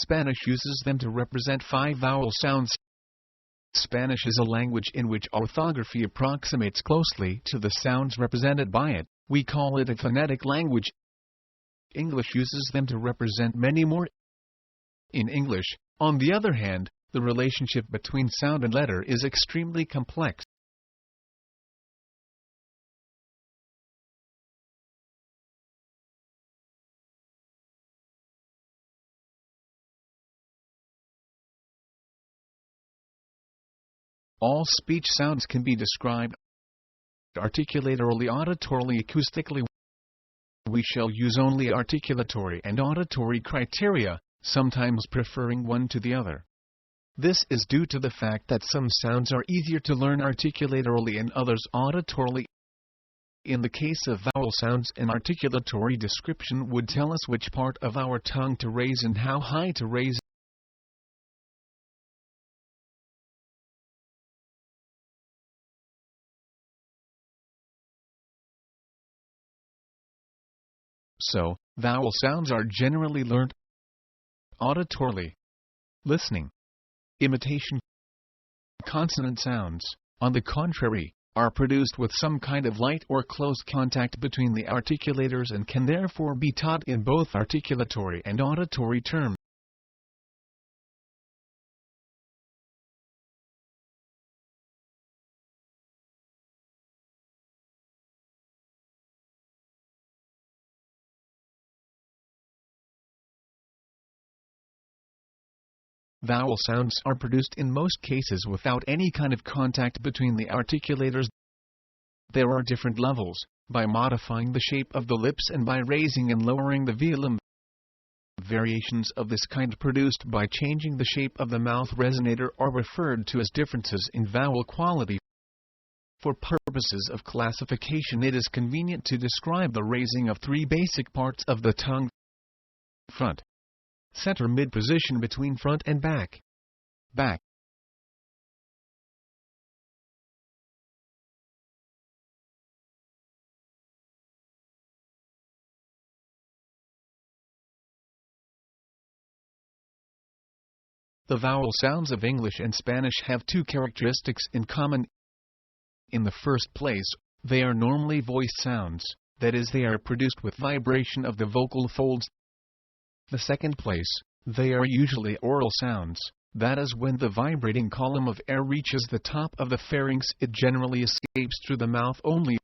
Spanish uses them to represent 5 vowel sounds. Spanish is a language in which orthography approximates closely to the sounds represented by it. We call it a phonetic language. English uses them to represent many more. In English, on the other hand, the relationship between sound and letter is extremely complex. All speech sounds can be described articulatorily, auditorily, acoustically. We shall use only articulatory and auditory criteria, sometimes preferring one to the other. This is due to the fact that some sounds are easier to learn articulatorily and others auditorily. In the case of vowel sounds, an articulatory description would tell us which part of our tongue to raise and how high to raise. So, vowel sounds are generally learned auditorily. Listening, imitation. Consonant sounds, on the contrary, are produced with some kind of light or close contact between the articulators and can therefore be taught in both articulatory and auditory terms. Vowel sounds are produced in most cases without any kind of contact between the articulators. There are different levels, by modifying the shape of the lips and by raising and lowering the velum. Variations of this kind produced by changing the shape of the mouth resonator are referred to as differences in vowel quality. For purposes of classification, it is convenient to describe the raising of 3 basic parts of the tongue: front, center, mid position between front and back. Back. The vowel sounds of English and Spanish have 2 characteristics in common. In the first place, they are normally voiced sounds, that is, they are produced with vibration of the vocal folds. The second place, they are usually oral sounds, that is, when the vibrating column of air reaches the top of the pharynx, it generally escapes through the mouth only.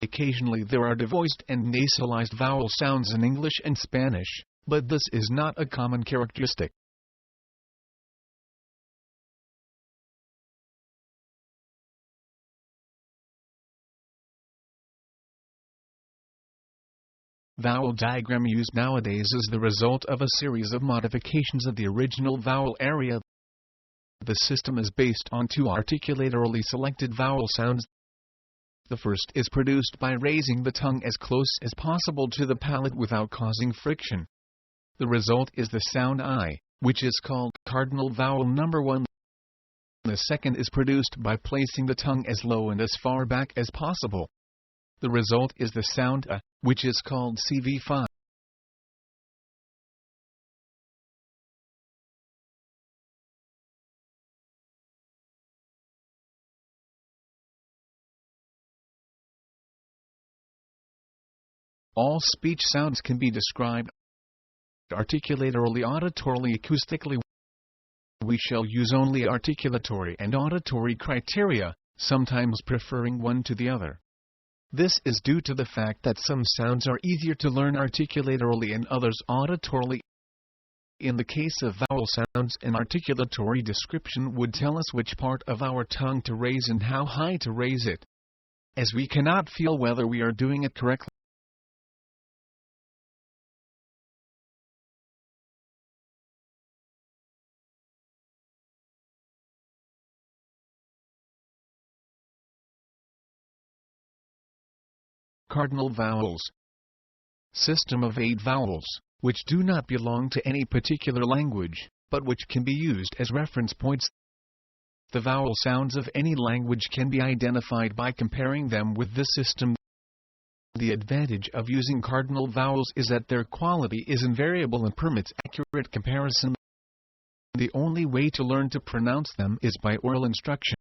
Occasionally there are devoiced and nasalized vowel sounds in English and Spanish, but this is not a common characteristic. Vowel diagram used nowadays is the result of a series of modifications of the original vowel area. The system is based on 2 articulatorily selected vowel sounds. The first is produced by raising the tongue as close as possible to the palate without causing friction. The result is the sound I, which is called cardinal vowel number 1. The second is produced by placing the tongue as low and as far back as possible. The result is the sound A, which is called CV5. All speech sounds can be described articulatorily, auditorily, acoustically. We shall use only articulatory and auditory criteria, sometimes preferring one to the other. This is due to the fact that some sounds are easier to learn articulatorily and others auditorily. In the case of vowel sounds, an articulatory description would tell us which part of our tongue to raise and how high to raise it, as we cannot feel whether we are doing it correctly. Cardinal vowels. System of 8 vowels, which do not belong to any particular language, but which can be used as reference points. The vowel sounds of any language can be identified by comparing them with this system. The advantage of using cardinal vowels is that their quality is invariable and permits accurate comparison. The only way to learn to pronounce them is by oral instruction.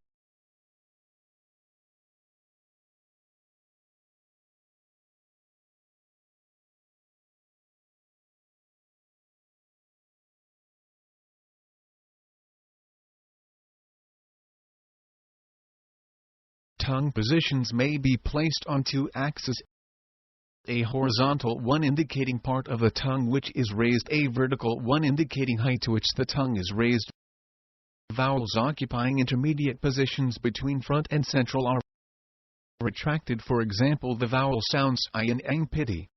Tongue positions may be placed on two axes, a horizontal one indicating part of the tongue which is raised, a vertical one indicating height to which the tongue is raised. Vowels occupying intermediate positions between front and central are retracted, for example the vowel sounds I and ang pity.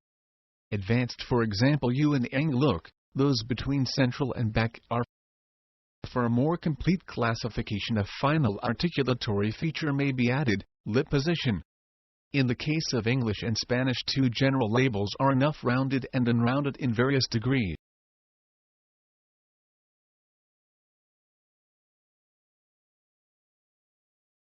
Advanced, for example U and ang look. Those between central and back are. For a more complete classification, a final articulatory feature may be added, lip position. In the case of English and Spanish, two general labels are enough: rounded and unrounded in various degrees.